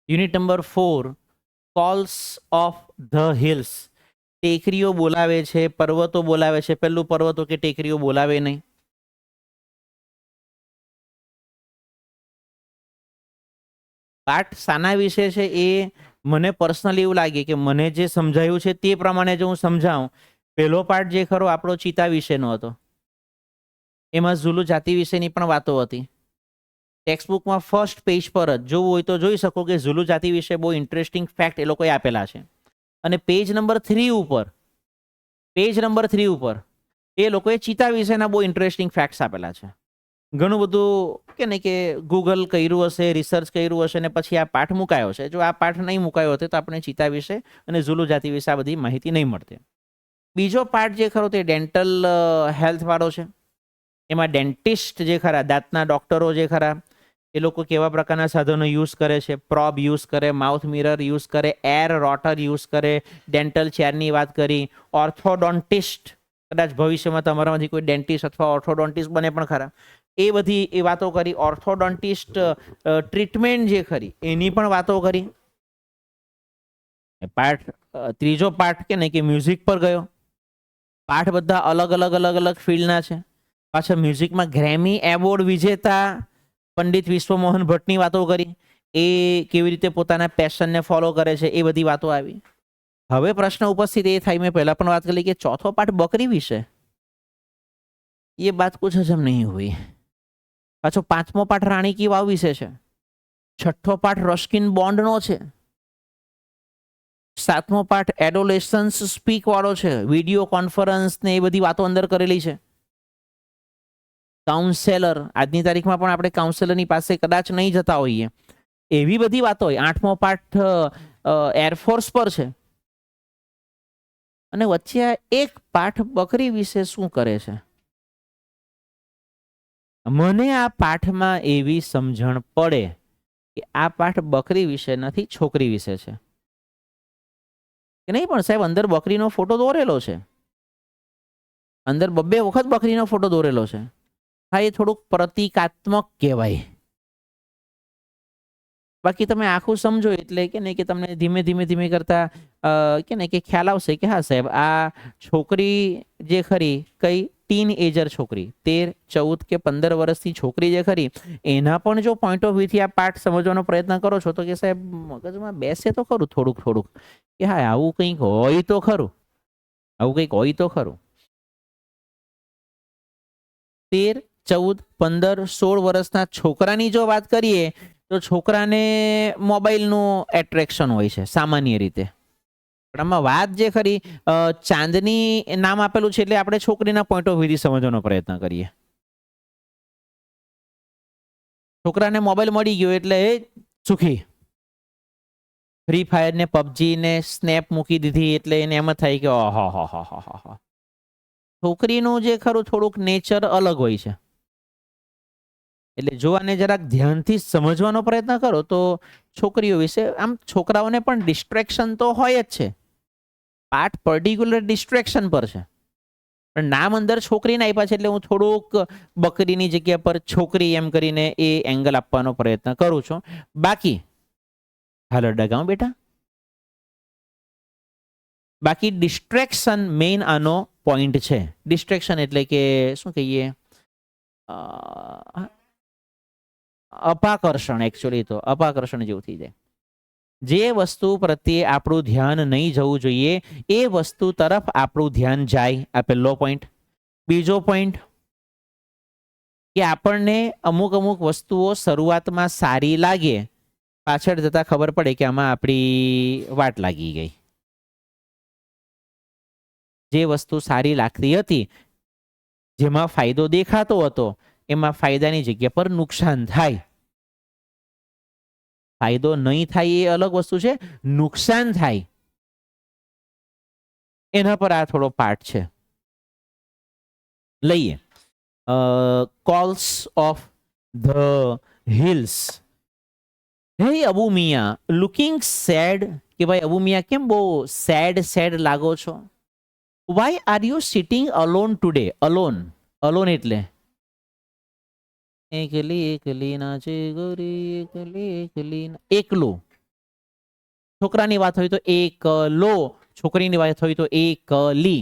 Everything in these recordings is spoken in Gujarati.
Unit number 4, calls of the hills. ટેકરીઓ બોલાવે છે, પર્વતો બોલાવે છે. પેલું પર્વતો કે ટેકરીઓ બોલાવે નહીં. પાઠ શાના વિશે છે એ મને પર્સનલી એવું લાગે કે મને જે સમજાયું છે તે પ્રમાણે જો હું સમજાવું. પહેલો પાઠ જે ખરો આપણો ચિતા વિશેનો હતો. એમાં ઝુલુ જાતિ વિશેની પણ વાતો હતી. ટેક્સ્ટબુકમાં ફર્સ્ટ પેજ પર જ જોવું હોય તો જોઈ શકો કે ઝુલુ જાતિ વિશે બહુ ઇન્ટરેસ્ટિંગ ફેક્ટ એ લોકોએ આપેલા છે. અને પેજ નંબર 3 ઉપર એ લોકોએ ચિતા વિશેના બહુ ઇન્ટરેસ્ટિંગ ફેક્ટ્સ આપેલા છે. ઘણું બધું કે નહીં કે ગૂગલ કર્યું હશે, રિસર્ચ કર્યું હશે, ને પછી આ પાઠ મુકાયો છે. જો આ પાઠ નહીં મુકાયો હોત તો આપણે ચિતા વિશે અને ઝુલુ જાતિ વિશે આ બધી માહિતી નહીં મળતી. બીજો પાઠ જે ખરો તે ડેન્ટલ હેલ્થ વાળો છે. એમાં ડેન્ટિસ્ટ જે ખરા, દાંતના ડોક્ટરો જે ખરા, એ લોકો કેવા પ્રકારના સાધનો યુઝ કરે છે. પ્રોબ યુઝ કરે, માઉથ મિરર યુઝ કરે, એર રોટર યુઝ કરે, ડેન્ટલ ચેરની વાત કરી. ઓર્થોડોન્ટિસ્ટ, કદાચ ભવિષ્યમાં તમારામાંથી કોઈ ડેન્ટિસ્ટ અથવા ઓર્થોડોન્ટિસ્ટ બને પણ ખરા, એ બધી એ વાતો કરી. ઓર્થોડોન્ટિસ્ટ ટ્રીટમેન્ટ જે ખરી એની પણ વાતો કરી. ત્રીજો પાઠ કે નહીં કે મ્યુઝિક પર ગયો. પાઠ બધા અલગ અલગ ફિલ્ડના છે. પાછા મ્યુઝિકમાં ગ્રેમી એવોર્ડ વિજેતા પંડિત વિશ્વમોહન ભટ્ટની વાતો કરી. એ કેવી રીતે પોતાના પેશનને ફોલો કરે છે એ બધી વાતો આવી. હવે પ્રશ્ન ઉપસ્થિત એ થાય, મેં પહેલા પણ વાત કરી કે ચોથો પાઠ બકરી વિશે, એ બાત કુછ હજમ નહીં હુઈ. પાછો પાંચમો પાઠ રાણી કી વાવ વિશે છે. છઠ્ઠો પાઠ રસ્કિન બોન્ડનો છે. સાતમો પાઠ એડોલેસન્સ સ્પીક વાળો છે. વિડીયો કોન્ફરન્સ ને એ બધી વાતો અંદર કરેલી છે. કાઉન્સેલર, આજની તારીખમાં પણ આપણે કાઉન્સેલરની પાસે કદાચ નહીં જતા હોઈએ, એવી બધી વાતો હોય. આઠમો પાઠ એરફોર્સ પર છે. અને વચ્ચે એક પાઠ બકરી વિશે શું કરે છે. મને આ પાઠમાં એવી સમજણ પડે કે આ પાઠ બકરી વિશે નથી, છોકરી વિશે છે. કે નહીં પણ સાહેબ, અંદર બકરીનો ફોટો દોરેલો છે. અંદર 2 વખત બકરીનો ફોટો દોરેલો છે. હા, એ થોડુંક પ્રતિકાત્મક કહેવાય. બાકી તમે આખું સમજો એટલે કે નહીં કે તમને ધીમે કરતા કે નહીં કે ખ્યાલ આવશે કે હા સાહેબ, આ છોકરી જે ખરી કઈ ટીન એજર છોકરી, 13, 14 કે 15 વર્ષની છોકરી જે ખરી, એના પણ જો પોઈન્ટ ઓફ વ્યૂથી આ પાઠ સમજવાનો પ્રયત્ન કરો છો તો કે સાહેબ મગજમાં બેસે તો ખરું થોડુંક કે હા આવું કંઈક હોય તો ખરું. 13, 14, 15, 16 વર્ષના છોકરાની જો વાત કરીએ તો છોકરાને મોબાઈલનું એટ્રેક્શન હોય છે સામાન્ય રીતે. પણ આમાં વાત જે ખરી ચાંદની નામ આપેલું છે એટલે આપણે છોકરીના પોઈન્ટ ઓફ વ્યૂથી સમજવાનો પ્રયત્ન કરીએ. છોકરાને મોબાઈલ મળી ગયો એટલે એ સુખી. ફ્રી ફાયર ને પબજી ને સ્નેપ મૂકી દીધી એટલે એને એમ થાય કે ઓહો. છોકરીનું જે ખરું થોડુંક નેચર અલગ હોય છે. એટલે જો આને જરાક ધ્યાનથી સમજવાનો પ્રયત્ન કરો તો છોકરીઓ વિશે, આમ છોકરાઓને પણ ડિસ્ટ્રેક્શન તો હોય જ છે. પાઠ પર્ટિક્યુલર ડિસ્ટ્રેક્શન પર છે, પણ નામ અંદર છોકરીને આપ્યા છે એટલે હું થોડુંક બકરીની જગ્યા પર છોકરી એમ કરીને એ એંગલ આપવાનો પ્રયત્ન કરું છું. બાકી હાલો ડગાઉં બેટા. બાકી ડિસ્ટ્રેક્શન મેઇન આનો પોઈન્ટ છે. ડિસ્ટ્રેક્શન એટલે કે શું કહીએ, અપાકર્ષણ. એકચ્યુઅલી તો અપાકર્ષણ જેવું થઈ જાય. જે વસ્તુ પ્રત્યે આપણું ધ્યાન નહીં જવું જોઈએ એ વસ્તુ તરફ આપણું ધ્યાન જાય. આ પહેલો પોઈન્ટ. બીજો પોઈન્ટ કે આપણને અમુક વસ્તુઓ શરૂઆતમાં સારી લાગે, પાછળ જતા ખબર પડે કે આમાં આપણી વાટ લાગી ગઈ. જે વસ્તુ સારી લાગતી હતી, જેમાં ફાયદો દેખાતો હતો, એમાં ફાયદાની જગ્યા પર નુકસાન થાય. ફાયદો નહીં થાય એ અલગ વસ્તુ છે, નુકસાન થાય એના પર આ થોડો પાઠ છે. લઈએ કોલ્સ ઓફ ધ હિલ્સ. હે અબુ મિયા લુકિંગ સેડ. કે ભાઈ અબુ મિયા કેમ બહુ સેડ લાગો છો? Why are you sitting alone today? Alone એટલે એકલી ના છે ગોરી, એકલું. છોકરાની વાત હોય તો એકલો, છોકરીની વાત હોય તો એકલી.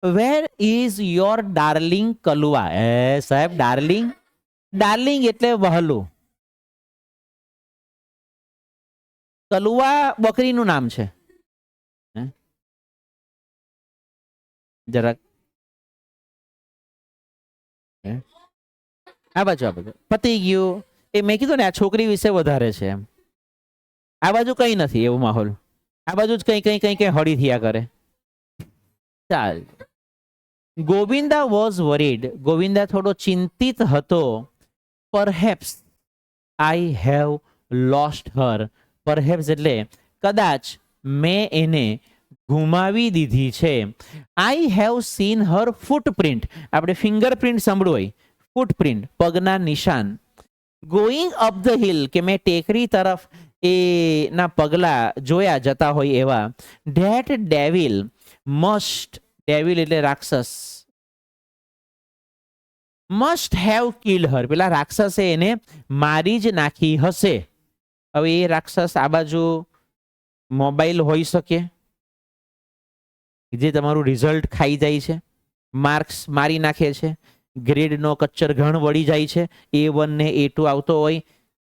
Where is your darling Kalua? સાહેબ ડાર્લિંગ, ડાર્લિંગ એટલે વહલું. કલુઆ બકરીનું નામ છે. જરાક આ બાજુ પતી ગયું. એ મેં કીધું ને આ છોકરી વિશે વધારે છે એમ. આ બાજુ કઈ નથી એવું માહોલ. આ બાજુ જ કઈ કઈ કઈ કઈ હળી થયા કરે. ચાલ. Govinda was worried. ગોવિંદા થોડો ચિંતિત હતો. Perhaps I have lost her. Perhaps એટલે કદાચ મેં એને ગુમાવી દીધી છે. I have seen Har footprint. આપણે ફિંગરપ્રિન્ટ સાંભળ્યું હોય. ફૂટપ્રિન્ટ પગના નિશાન. ગોઈંગ અપ ધ હિલ કે મેં ટેકરી તરફ એના પગલા જોયા જતા હોય એવા. That devil must. ડેવિલ એટલે રાક્ષસ. મસ્ટ હેવ કિલ્ડ હર. પેલા રાક્ષસે એને મારી જ નાખી હશે. હવે એ રાક્ષસ આ બાજુ મોબાઈલ હોઈ શકે, જે તમારું રિઝલ્ટ ખાઈ જાય છે, માર્ક્સ મારી નાખે છે, ગ્રેડનો કચ્ચર ઘણ વળી જાય છે, A1 ને A2 આવતો હોય,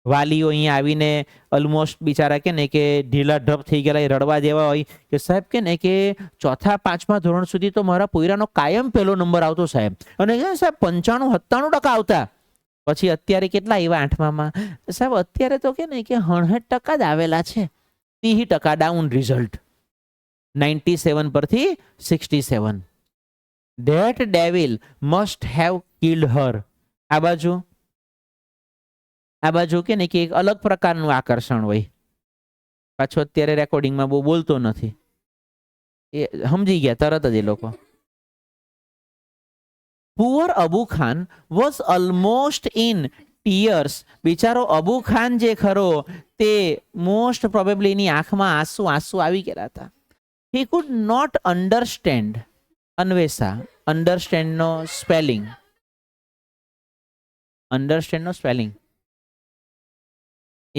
વાલીઓ અહીંયા આવીને ઓલમોસ્ટ બિચારા કે ને કે ઢીલા ઢપ થઈ ગયેલા રડવા જેવા હોય કે સાહેબ કે ને કે ચોથા પાંચમા ધોરણ સુધી તો મારા પોયરાનો કાયમ પહેલો નંબર આવતો સાહેબ, અને સાહેબ 95-97% આવતા. પછી અત્યારે કેટલા આવ્યા આઠમામાં? સાહેબ અત્યારે તો કે ને કે 68% જ આવેલા છે. 30% ડાઉન રિઝલ્ટ. 97 પરથી 67. That devil must have killed her. આ બાજુ કે ને કે એક અલગ પ્રકારનું આકર્ષણ હોય. પાછો અત્યારે રેકોર્ડિંગમાં બહુ બોલતો નથી. એ સમજી ગયા તરત જ એ લોકો. Poor Abu Khan was almost in tears. બિચારો અબુ ખાન જે ખરો તે મોસ્ટ પ્રોબેબલી એની આંખમાં આંસુ આવી ગયેલા હતા. He could not understand. Anvesha. Understand નો સ્પેલિંગ. અન્ડરસ્ટેન્ડ નો સ્પેલિંગ એ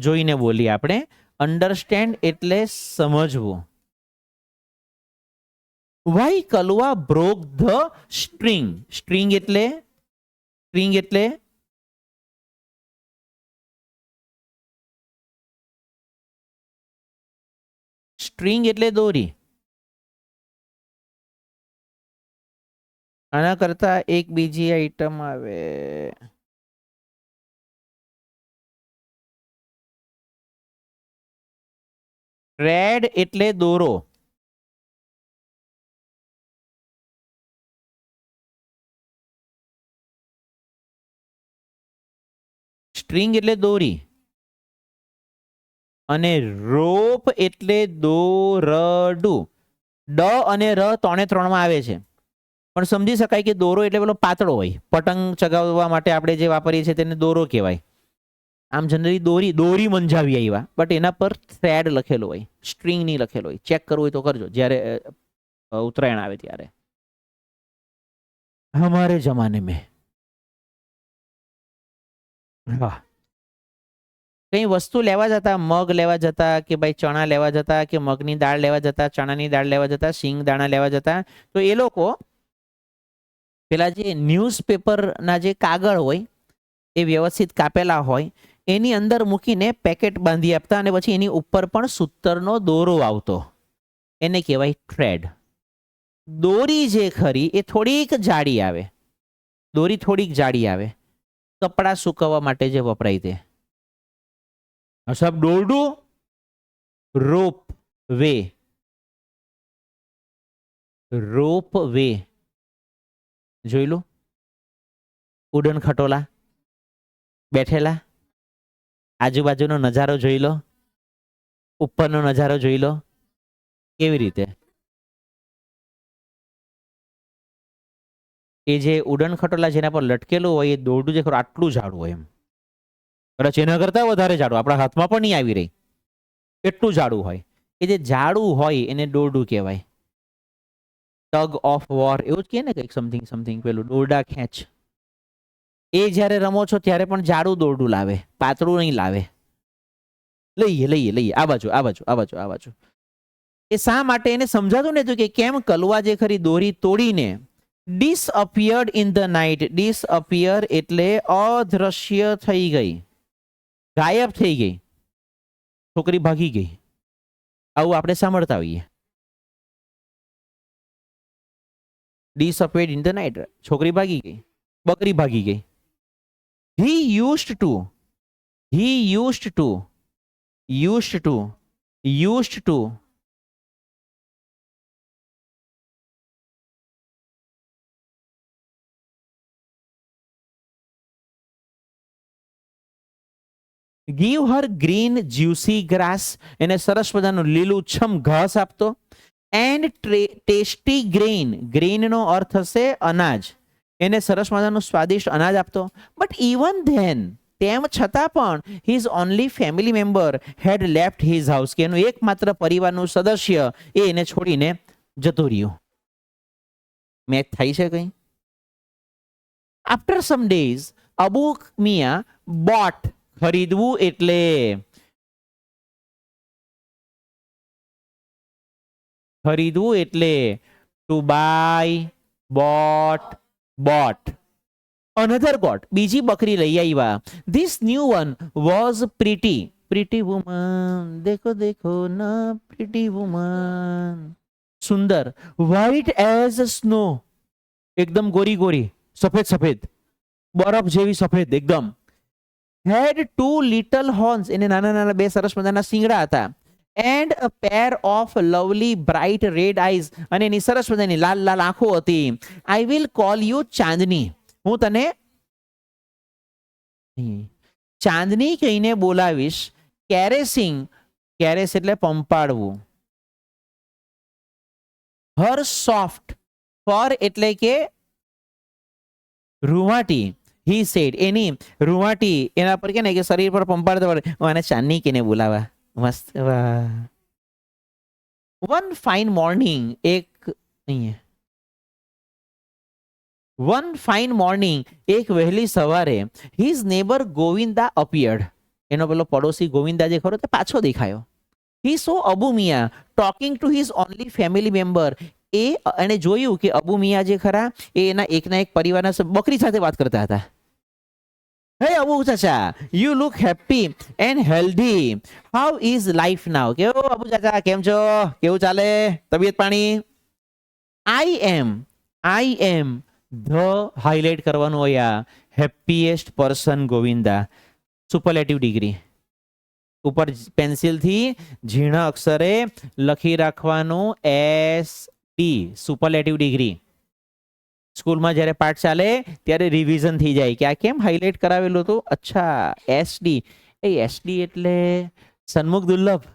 જોઈને બોલીએ આપણે. અન્ડરસ્ટેન્ડ એટલે સમજવું. Why Kalua broke the string. String એટલે સ્ટ્રિંગ એટલે દોરી. આના કરતા એક બીજી આઈટમ આવે. થ્રેડ એટલે દોરો. સ્ટ્રિંગ એટલે દોરી. અને રોપ એટલે દોરડું. ડ અને ર 3 માં આવે છે, પણ સમજી શકાય કે દોરો એટલે પેલો પાતળો હોય. પતંગ ચગાવવા માટે આપણે જે વાપરીએ છીએ તેને દોરો કહેવાય. આમ જનરલી દોરી મંજાવી આવ્યા, બટ એના પર થ્રેડ લખેલો હોય, સ્ટ્રિંગ નહીં લખેલો હોય. ચેક કરવું હોય તો કરજો જ્યારે ઉત્તરાયણ આવે ત્યારે. હમારે જમાને મેં કઈ વસ્તુ લેવા જતા, મગ લેવા જતા કે ભાઈ ચણા લેવા જતા કે મગની દાળ લેવા જતા, ચણાની દાળ લેવા જતા, સિંગ દાણા લેવા જતા, તો એ લોકો પેલા જે ન્યૂઝપેપરના જે કાગળ હોય એ વ્યવસ્થિત કાપેલા હોય એની અંદર મૂકીને પેકેટ બાંધી આપતા, અને પછી એની ઉપર પણ સૂતરનો દોરો આવતો. એને કહેવાય થ્રેડ. દોરી જે ખરી એ થોડીક જાડી આવે. દોરી થોડીક જાડી આવે. કપડાં સુકવવા માટે જે વપરાય તે. સાહેબ દોરડું. Rope way. રોપ વે જોઈ લો. ઉડન ખટોલા બેઠેલા, આજુબાજુનો નજારો જોઈ લો, ઉપરનો નજારો જોઈ લો કેવી રીતે. એ જે ઉડન ખટોલા જેના પર લટકેલું હોય એ દોરડું જે ખરું આટલું જાડું હોય, એમ કદાચ એના કરતા વધારે જાડું, આપણા હાથમાં પણ નહીં આવી રહી એટલું જાડું હોય. એ જે જાડું હોય એને દોરડું કહેવાય. ટગ ઓફ વોર એવું જ કહે ને કંઈક સમથિંગ પેલું દોરડા ખેંચ. એ જ્યારે રમો છો ત્યારે પણ જાડું દોરડું લાવે, પાતળું નહીં લાવે. લઈએ લઈએ લઈએ આ બાજુ આ બાજુ આ બાજુ આ બાજુ. એ શા માટે એને સમજાતું નતું કે કેમ કલવા જે ખરી દોરી તોડીને disappeared in the night. Disappear એટલે અદ્રશ્ય થઈ ગઈ, ગાયબ થઈ ગઈ, છોકરી ભાગી ગઈ. આવું આપણે સાંભળતા હોઈએ. ડિસઅપિયર્ડ ઇન ધ નાઇટ, છોકરી ભાગી ગઈ, બકરી ભાગી ગઈ. He used to give her green juicy grass. એને સરસ મજાનું લીલુંછમ ઘાસ આપતો. એન્ડ ટેસ્ટી ગ્રેઇન, ગ્રેઇન નો અર્થ થશે અનાજ, એને સરસ મજાનું સ્વાદિષ્ટ અનાજ આપતો. બટ ઇવન ધેન, તેમ છતાં પણ હિઝ ઓનલી ફેમિલી મેમ્બર હેડ લેફ્ટ હિઝ હાઉસ, કે એનું એકમાત્ર પરિવારનું સદસ્ય એ એને છોડીને જતો રહ્યો. મેચ થાય છે કઈ? After some days Abu Miya bought, ખરીદવું એટલે ખરીદવું એટલે to buy, bought, bought another goat, બીજી બકરી લઈ આવ્યા. This new one was pretty, pretty woman, દેખો દેખો ના પ્રીટી વુમન, સુંદર. વ્હાઇટ એઝ સ્નો, એકદમ ગોરી ગોરી, સફેદ સફેદ, બરફ જેવી સફેદ એકદમ. હેડ ટુ લિટલ હોર્ન્સ, એને નાના નાના બે સરસ મજાના શિંગડા હતા. And a pair of lovely bright red eyes, અને એની સરસ મજાની લાલ લાલ આંખો હતી. આઈ વિલ કોલ યુ ચાંદની, હું તને ચાંદની કહીને બોલાવીશ. કેરેસિંગ, કેરેસ એટલે પંપાડવું. હર સોફ્ટ, ફર એટલે કે રૂવાટી. હી સેડ, એની રૂવાટી, એના પર કે ને કે શરીર પર પંપાડતો પડે, અને ચાંદની કહીને બોલાવા. મસ્ત. વન ફાઇન મોર્નિંગ, એક અહીંયા વન ફાઇન મોર્નિંગ, એક વહેલી સવારે, હિઝ નેબર ગોવિંદા અપિયર્ડ, એનો પેલો પડોશી ગોવિંદા જે ખરો તે પાછો દેખાયો. He saw Abu Miya talking to his only family member, એને જોયું કે અબુ મિયા જે ખરા એ એના એકના એક પરિવારના બકરી સાથે વાત કરતા હતા. Hey Abu chacha, you look happy and healthy, how is life now. કેવો અબુ ચાચા, કેમ છો, કેવું ચાલે તબિયત પાણી? આઈ એમ ધ હાઇલાઇટ કરવાનું હોય, happiest person Govinda, superlative degree. ઉપર પેન્સિલથી ઝીણા અક્ષરે લખી રાખવાનું SD, સુપરલેટિવ ડિગ્રી. સ્કૂલમાં જ્યારે પાઠ ચાલે ત્યારે રિવિઝન થઈ જાય કે આ કેમ હાઇલાઇટ કરાવેલું હતું. અચ્છા, SD, એ SD એટલે સન્મુખ દુર્લભ.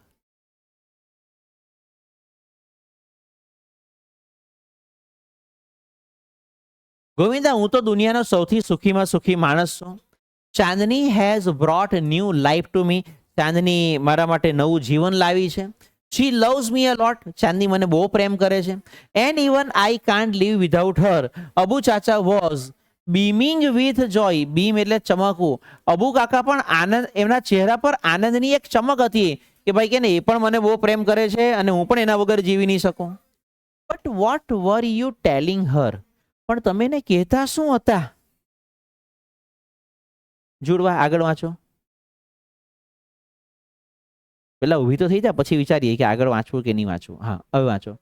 ગોવિંદા, હું તો દુનિયાનો સૌથી સુખીમાં સુખી માણસ છું. Chandni has brought new life to me, Chandni મારા માટે નવું જીવન લાવી છે. શી લવ્સ મી અ લોટ, ચાંદની મને બહુ પ્રેમ કરે છે. And even I can't live without her. Abu chacha was beaming with joy, beam એટલે ચમકવું. અબુ કાકા પણ આનંદ, એમના ચહેરા પર આનંદની એક ચમક હતી કે ભાઈ કે ને એ પણ મને બહુ પ્રેમ કરે છે અને હું પણ એના વગર જીવી નહીં શકું. But what were you telling her, પણ તમે એને કહેતા શું હતા? જોડવા આગળ વાંચો. પેલા ઊભી તો થઈ જાય પછી વિચારીએ કે આગળ વાંચવું કે નહીં વાંચવું. હા, હવે વાંચો.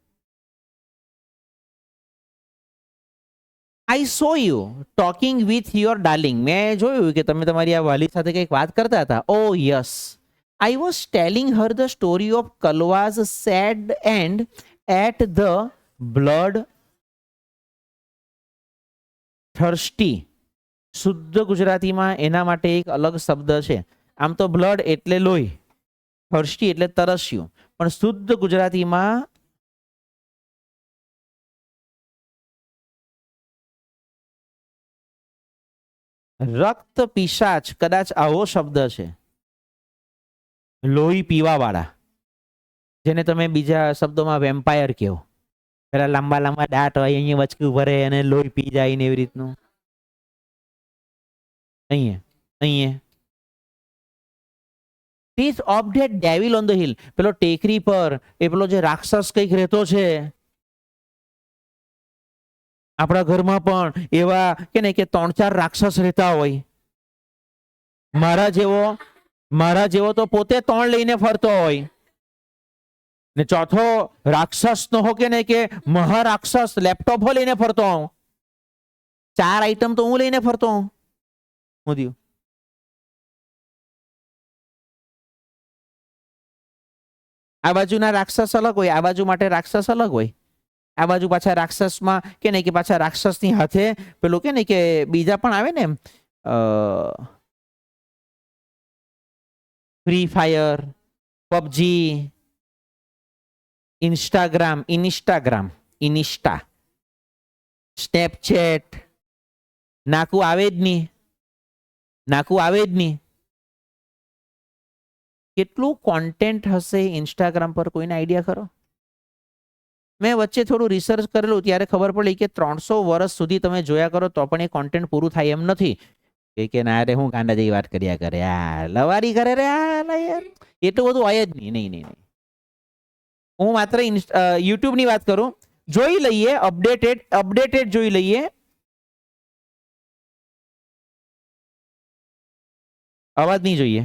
I saw you talking with your darling, મેં જોયું કે તમે તમારી આ વાલી સાથે કંઈક વાત કરતા હતા. Oh yes, I was telling her the story of Kalwa's sad end at the blood thirsty. શુદ્ધ ગુજરાતીમાં એના માટે એક અલગ શબ્દ છે. આમ તો બ્લડ એટલે લોહી, થર્સ્ટી એટલે તરસ્યું, પણ શુદ્ધ ગુજરાતીમાં રક્ત પિશાચ, કદાચ આવો શબ્દ છે. લોહી પીવા વાળા, જેને તમે બીજા શબ્દોમાં વેમ્પાયર કહો. પેલા લાંબા લાંબા દાંત હોય, અહીંયા વચકું ભરે અને લોહી પી જાય ને એવી રીતનું. અહીંયા અહીંયા teach of that devil on the hill, પેલો ટેકરી પર એ પેલો જે રાક્ષસ કંઈક રહેતો છે. આપણા ઘરમાં પણ એવા કે ને કે 3-4 રાક્ષસ રહેતા હોય. મારા જેવો તો પોતે 3 લઈને ફરતો હોય ને ચોથો રાક્ષસ નો હો કે ને કે મહારાક્ષસ લેપટોપ હો લઈને ફરતો હોઉં. 4 આઈટમ તો હું લઈને ફરતો હોઉં. મોદી આ બાજુના રાક્ષસ અલગ હોય, આ બાજુ માટે રાક્ષસ અલગ હોય. આ બાજુ પાછા રાક્ષસમાં કે ને કે પાછા રાક્ષસની હાથે પેલું કે ને કે બીજા પણ આવે ને, Free Fire, PUBG, Insta, Snapchat. નાકું આવે જ નહીં. કેટલું કોન્ટેન્ટ હશે ઇન્સ્ટાગ્રામ પર, કોઈને આઈડિયા ખરો? મેં વચ્ચે થોડું રિસર્ચ કરેલું ત્યારે ખબર પડી કે 300 વર્ષ સુધી તમે જોયા કરો તો પણ એ કોન્ટેન્ટ પૂરું થાય એમ નથી. કે ના રે હું ગાંડા જેવી વાત કર્યા કરે, લવારી કરે રે, એટલું બધું હોય જ નહીં. હું માત્ર યુટ્યુબ ની વાત કરું. જોઈ લઈએ, અપડેટેડ જોઈ લઈએ. અવાજ નહીં જોઈએ.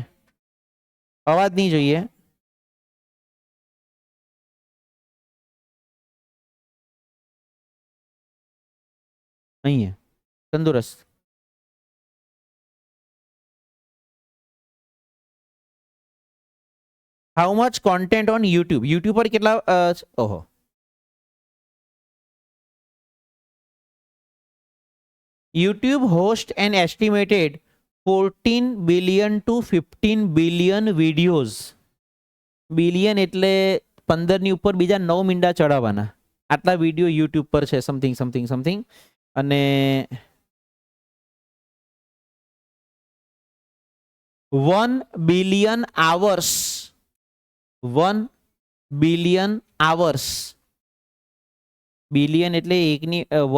અહીંયા તંદુરસ્ત. How much content on YouTube? YouTube પર કેટલા ઓહો YouTube hosts an estimated 14 billion to 15 billion videos. Billion એટલે 15 ની ઉપર બીજા 9 મીંડા ચડાવવાના. આટલા વિડીયો યુટ્યુબ પર છે, સમથિંગ. અને 1 billion hours. 1 billion hours. Billion એટલે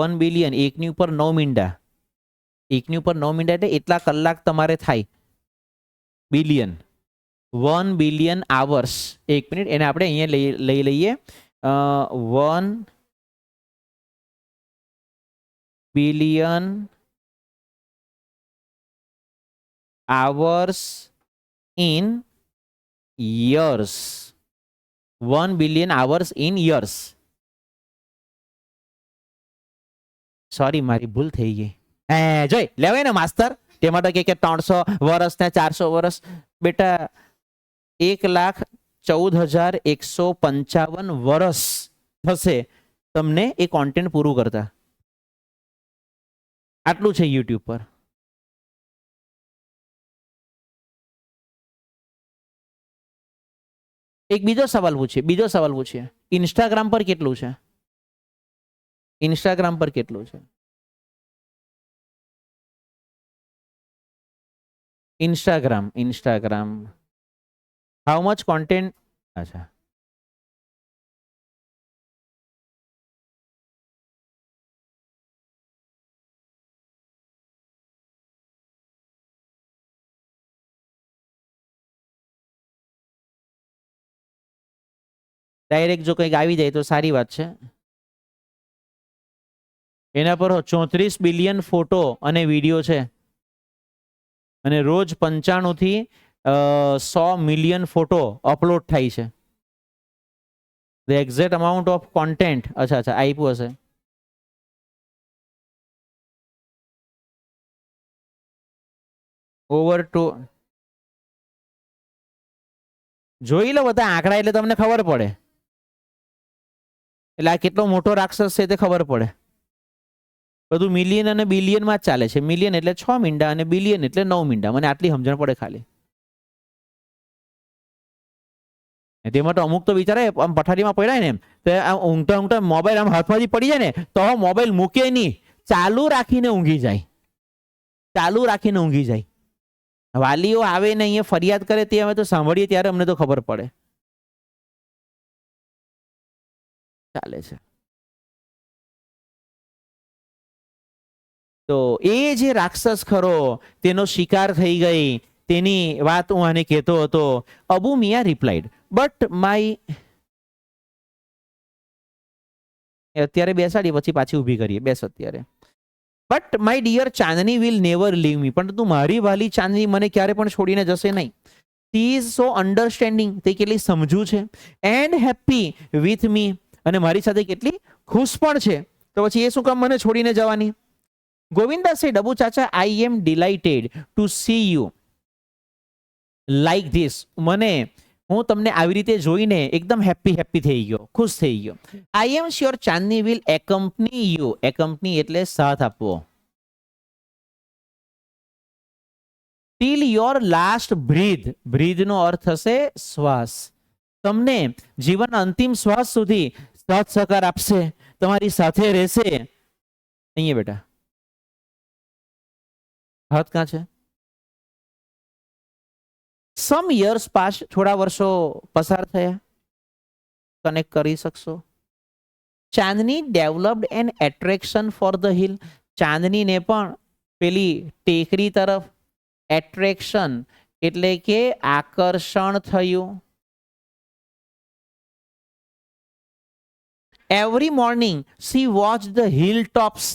1 બિલિયન, એકની ઉપર 9 મીંડા. એકની ઉપર 9 મીંડા એટલે એટલા કલાક તમારે થાય. Billion, 1 billion hours. 1 મિનિટ, એને આપણે અહીંયા લઈ લઈએ. 1 billion hours in years. 1 billion hours in years. Sorry, મારી ભૂલ થઈ ગઈ. જોઈ લેવાય ને માસ્તર, તેમાં તો કે 300 વર્ષ ને 400 વર્ષ. બેટા 1,14,155 વર્ષ થશે તમને એ કોન્ટેન્ટ પૂરું કરતા. આટલું છે યુટ્યુબ પર. એક બીજો સવાલ પૂછીએ. ઇન્સ્ટાગ્રામ પર કેટલું છે? Instagram how much content? અચ્છા, ડાયરેક્ટ જો કંઈક આવી જાય તો સારી વાત છે. એના પર 34 બિલિયન ફોટો અને વિડીયો છે અને રોજ 95 થી 100 મિલિયન ફોટો અપલોડ થાય છે. The exact amount of content અચ્છા આપ્યું હશે. ઓવર ટુ જોઈ લો બધા આંકડા એટલે તમને ખબર પડે. એટલે આ કેટલો મોટો રાક્ષસ છે તે ખબર પડે. બધું મિલિયન અને બિલિયનમાં જ ચાલે છે. મિલિયન એટલે 6 મીંડા અને બિલિયન એટલે 9 મીંડા. મને આટલી સમજણ પડે ખાલી. તેમાં તો અમુક તો વિચારે આમ પથારીમાં પડ્યા ને એમ તો ઊંઘતા મોબાઈલ આમ હાથમાંથી પડી જાય ને તો મોબાઈલ મૂકે નહીં, ચાલુ રાખીને ઊંઘી જાય. વાલીઓ આવે ને અહીંયા ફરિયાદ કરે તે અમે તો સાંભળીએ ત્યારે અમને તો ખબર પડે. ચાલે છે. તો એ જે રાક્ષસ ખરો તેનો શિકાર થઈ ગઈ તેની વાત હું આને કહેતો હતો. Abu Miya replied, but my, અત્યારે બેસાડી પછી પાછી ઊભી કરીએ, બેસ અત્યારે. But my dear Chandni will never leave me, પણ તું મારી વાલી ચાંદની મને ક્યારે પણ છોડીને જશે નહીં. શી ઇઝ સો અન્ડરસ્ટેન્ડિંગ, તે કેટલી સમજુ છે. એન્ડ હેપી વિથ મી, અને મારી સાથે કેટલી ખુશ પણ છે. તો પછી એ શું કામ મને છોડીને જવાની? Govinda said, Abu chacha I am delighted to see you like this. હું તમને આવી રીતે જોઈને એકદમ હેપી થઈ ગયો, ખુશ થઈ ગયો. I am sure Chandni will accompany you. Accompany એટલે સાથ આપવો. Till your last breath. Breath નો અર્થ થશે શ્વાસ. તમને જીવનના અંતિમ શ્વાસ સુધી સાથ સહકાર આપશે, તમારી સાથે રહેશે. અહીંયા બેટા હાથ ક્યાં છે? સમ યર્સ પાસ, થોડા વર્ષો પસાર થયા. કનેક્ટ કરી શકશો. Chandni developed an attraction for the hill. ચાંદનીને પણ પેલી ટેકરી તરફ એટ્રેક્શન એટલે કે આકર્ષણ થયું. Every morning she watch the hill tops.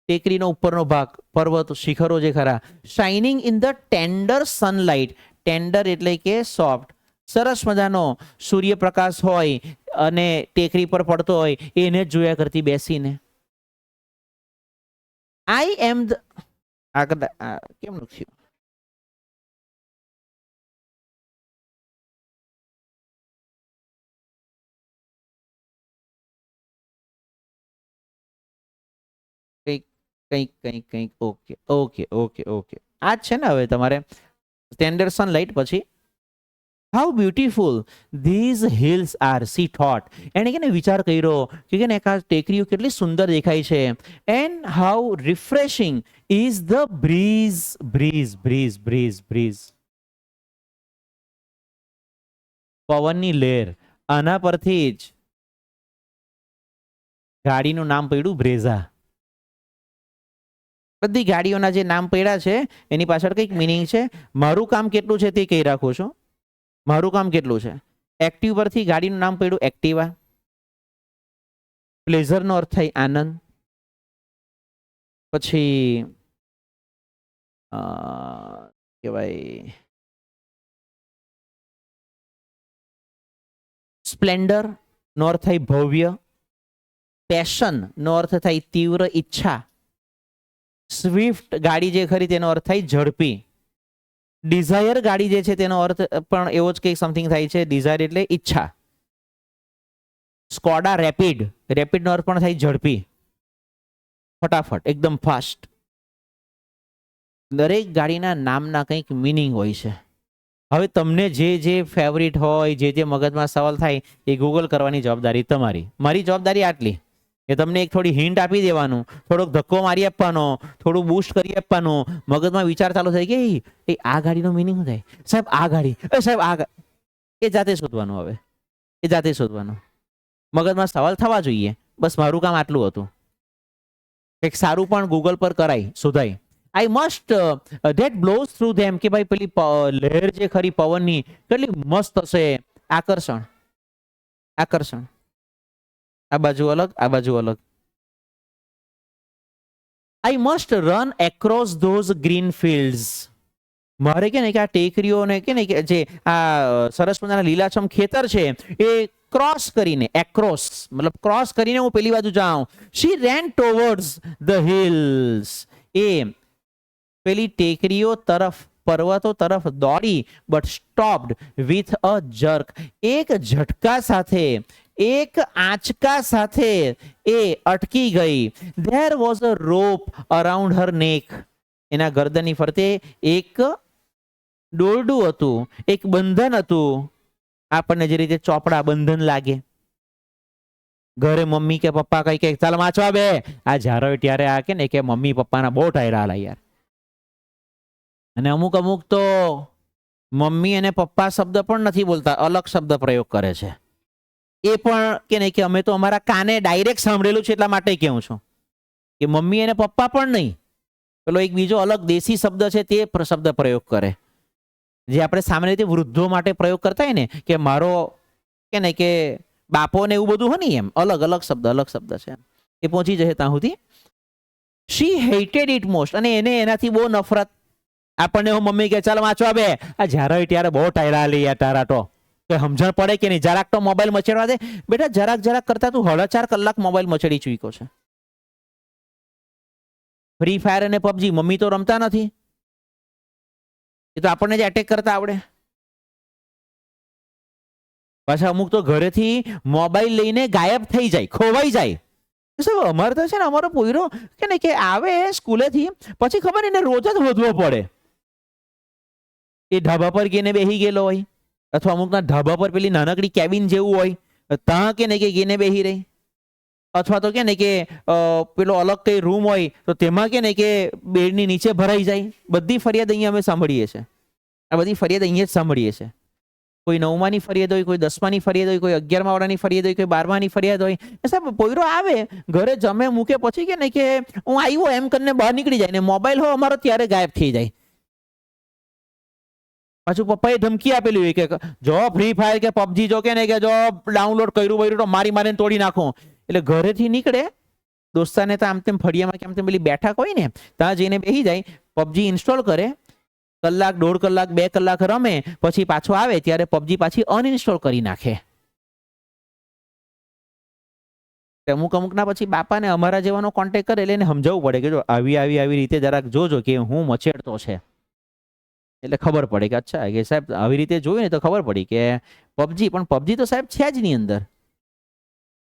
ટેકરીનો ઉપરનો ભાગ, પર્વત શિખરો જે ખરા, shining in the tender sunlight. Tender એટલે કે સોફ્ટ. સરસ મજાનો સૂર્યપ્રકાશ હોય અને ટેકરી પર પડતો હોય, એને જ જોયા કરતી બેસીને. આઈ એમ ધ, કેમ લખ્યું? કંઈક ઓકે. આ જ છે ને હવે તમારે સ્ટેન્ડર્ડ સનલાઇટ પછી. How beautiful these hills are, she thought. એને કે વિચાર કર્યો કે આ ટેકરીઓ કેટલી સુંદર દેખાય છે. And how refreshing is the breeze. પવનની લહેર. આના પરથી જ ગાડીનું નામ પડ્યું બ્રેઝા. બધી ગાડીઓના જે નામ પડ્યા છે એની પાછળ કંઈક મિનિંગ છે. મારું કામ કેટલું છે તે કહી રાખું છું. મારું કામ કેટલું છે. એક્ટિવ પરથી ગાડીનું નામ પડ્યું એક્ટિવા. પ્લેઝરનો અર્થ થાય આનંદ. પછી કહેવાય સ્પ્લેન્ડર નો અર્થ થાય ભવ્ય. પેશન નો અર્થ થાય તીવ્ર ઈચ્છા. સ્વિફ્ટ ગાડી જે ખરી તેનો અર્થ થાય ઝડપી. ડિઝાયર ગાડી જે છે તેનો અર્થ પણ એવો જ કંઈક સમથિંગ થાય છે. ડિઝાયર એટલે ઈચ્છા. સ્કોડા રેપિડ, રેપિડ નો અર્થ પણ થાય ઝડપી, ફટાફટ, એકદમ ફાસ્ટ. દરેક ગાડીના નામના કંઈક મિનિંગ હોય છે. હવે તમને જે ફેવરિટ હોય, જે મગજમાં સવાલ થાય એ ગૂગલ કરવાની જવાબદારી તમારી. મારી જવાબદારી આટલી કે તમને એક થોડી હિન્ટ આપી દેવાનું, થોડોક ધક્કો મારી આપવાનો, થોડું બૂસ્ટ કરી આપવાનું. મગજમાં વિચાર ચાલુ થાય કે એ આ ગાડીનો મિનિંગ શું થાય સાહેબ, આ ગાડી, સાહેબ આ, એ જાતે શોધવાનું. હવે એ જાતે શોધવાનું. મગજમાં સવાલ થવા જોઈએ. બસ મારું કામ આટલું હતું. એક સારું પણ ગૂગલ પર કરાય, શોધાય. I must that blows through them, કે ભાઈ પેલી લહેર જે ખરી પવનની કેટલી મસ્ત હશે. આકર્ષણ. આ બાજુ અલગ, આ બાજુ અલગ. I must run across those green fields. મારે કે આ ટેકરીઓને કે જે આ સરસ મજાના લીલાછમ ખેતર છે એ ક્રોસ કરીને, એક્રોસ મતલબ ક્રોસ કરીને હું પેલી બાજુ જાઉં. શી રેન ટુવર્ડ્સ ધ હિલ્સ. એ પેલી ટેકરીઓ તરફ, પર્વતો તરફ દોડી. But stopped with a jerk. એક ઝટકા સાથે, એક આંચકા સાથે એ અટકી ગઈ. There was a rope around હર નેક. એના ગરદનની ફરતે એક દોરડું હતું, એક બંધન હતું. આપણને જે રીતે ચોપડા બંધન લાગે. ઘરે મમ્મી કે પપ્પા કઈ કે ચાલ વાંચવા બે, આ જ્યારે હોય ત્યારે આ કે મમ્મી પપ્પાના બહુ ટાયરા યાર. અને અમુક તો મમ્મી અને પપ્પા શબ્દ પણ નથી બોલતા, અલગ શબ્દ પ્રયોગ કરે છે. એ પણ કે અમે તો અમારા કાને ડાયરેક્ટ સાંભળેલું છે એટલા માટે કહું છું કે મમ્મી અને પપ્પા પણ નહીં, પેલો એક બીજો અલગ દેશી શબ્દ છે તે શબ્દ પ્રયોગ કરે. જે આપણે સામાન્ય રીતે વૃદ્ધો માટે પ્રયોગ કરતા હોય ને કે મારો કે ને કે બાપો ને એવું બધું હોય ને, એમ અલગ શબ્દ છે. એ પહોંચી જશે ત્યાં સુધી. શી હેટેડ ઇટ મોસ્ટ, અને એને એનાથી બહુ નફરત. આપણને હું મમ્મી કે ચાલ વાંચવા બે, આ જ્યારે હોય ત્યારે બહુ ટાયરા લે તારા તો સમજણ પડે કે નહીં, જરાક તો મોબાઈલ મચેડવા દે. બેટા જરાક કરતા તું 4.5 કલાક મોબાઈલ મચેડી ચૂક્યો છે. ફ્રી ફાયર અને પબજી મમ્મી તો રમતા નથી, એ તો આપણને જ એટેક કરતા આવડે. પાછા અમુક તો ઘરેથી મોબાઈલ લઈને ગાયબ થઈ જાય, ખોવાઈ જાય. અમારે તો છે ને, અમારો પોયરો કે ને કે આવે સ્કૂલેથી પછી ખબર એને રોજ જ શોધવો પડે. એ ધાબા પર ગઈને બેસી ગયેલો હોય, અથવા અમુકના ધાબા પર પેલી નાનકડી કેબિન જેવું હોય, ત્યાં કે ને કે ગઈને બેસી રહી. અથવા તો કે ને કે પેલો અલગ કઈ રૂમ હોય તો તેમાં કે ને કે બેડની નીચે ભરાઈ જાય. બધી ફરિયાદ અહીંયા અમે સાંભળીએ છીએ. આ બધી ફરિયાદ અહીંયા જ સાંભળીએ છીએ. કોઈ 9માની ફરિયાદ હોય, કોઈ 10માની ફરિયાદ હોય, કોઈ 11મા વાળાની ફરિયાદ હોય, કોઈ 12માની ફરિયાદ હોય. સાહેબ પોયરો આવે ઘરે જમે મૂકે પછી કે ને કે હું આવ્યો એમ કરીને બહાર નીકળી જાય, ને મોબાઈલ હો અમારો ત્યારે ગાયબ થઈ જાય. પાછું પપ્પાએ ધમકી આપેલી હોય કે જો ફ્રી ફાયર કે પબજી જો કે ને કે જો ડાઉનલોડ કર્યું તો મારીને તોડી નાખો. એટલે ઘરેથી નીકળે, દોસ્તાને તો આમ તેમ ફળિયામાં કે આમ તેમ પેલી બેઠક હોય ને ત્યાં જઈને બેસી જાય, પબજી ઇન્સ્ટોલ કરે, કલાક 1.5 કલાક 2 કલાક રમે, પછી પાછો આવે ત્યારે પબજી પાછી અનઇન્સ્ટોલ કરી નાખે. અમુકના પછી બાપાને અમારા જેવાનો કોન્ટેક્ટ કરે એટલે એને સમજાવવું પડે કે જો આવી રીતે જરાક જોજો કે હું મચેડતો છે. એટલે ખબર પડે કે અચ્છા કે સાહેબ આવી રીતે જોયું ને તો ખબર પડી કે પબજી, પણ પબજી તો સાહેબ છે જ નહીં અંદર.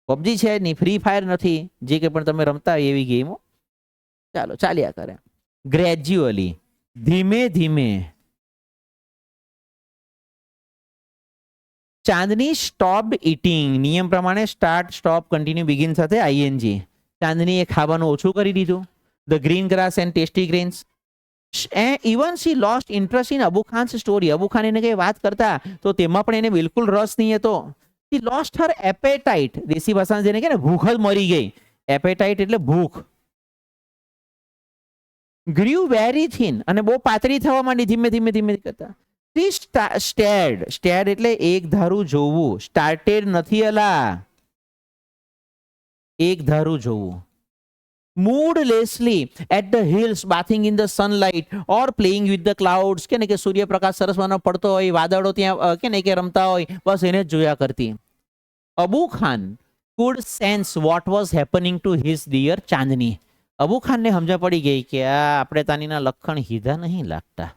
પબજી છે નહીં, ફ્રી ફાયર નથી, જે કે પણ તમે રમતા હોય એવી ગેમો. ચાલો ચાલ્યા કરે. ગ્રેજ્યુઅલી, ધીમે ધીમે, ચાંદની સ્ટોપ્ડ ઇટિંગ. નિયમ પ્રમાણે સ્ટાર્ટ, સ્ટોપ, કન્ટિન્યુ, બિગિન સાથે આઈએનજી. ચાંદનીએ ખાવાનું ઓછું કરી દીધું. The green grass and tasty grains. Even she lost interest in Abu Khan's story. Abu Khan એને કઈ વાત કરતા તો તેમાં પણ એને બિલકુલ રસ નહીં હતો. શી લોસ્ટ હર એપેટાઇટ. દેશી ભાષામાં જેને કે ને ભૂખ જ મરી ગઈ. એપેટાઇટ એટલે ભૂખ. ગ્રીવ વેરી થિન, અને બહુ પાતળી થવા માંડી ધીમે કરતા. સ્ટેર્ડ એટલે એક ધારું જોવું. સ્ટાર્ટેડ નથી અલા, એક ધારું જોવું. moodlessly at the hills, bathing in the sunlight or playing with the clouds. કે ને કે સૂર્યપ્રકાશ સરસ મજાનો પડતો હોય, વાદળો ત્યાં કે ને કે રમતા હોય, બસ એને જ જોયા કરતી. Abu Khan could sense what was happening to his dear ચાંદની. અબુ ખાનને સમજ પડી ગઈ કે આ આપણે તાનીના લક્ષણ હીધા નહીં લાગતા,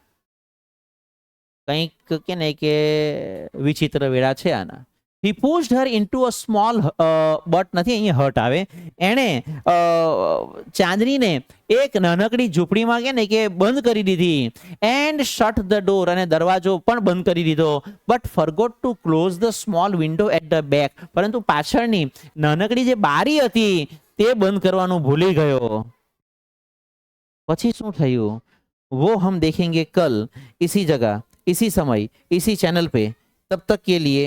કંઈક કે ને કે વિચિત્ર વેળા છે આના. He pushed her into a small but નથી, અહીંયા હટ આવે. એણે ચાંદનીને એક નાનકડી ઝૂંપડીમાં કે ને કે બંધ કરી દીધી. એન્ડ શટ ધ ડોર, અને દરવાજો પણ બંધ કરી દીધો. But forgot to close the small window at the back. પરંતુ પાછળની નાનકડી જે બારી હતી તે બંધ કરવાનું ભૂલી ગયો. પછી શું થયું? वो हम देखेंगे कल इसी जगह इसी समय इसी चैनल पे. तब तक के लिए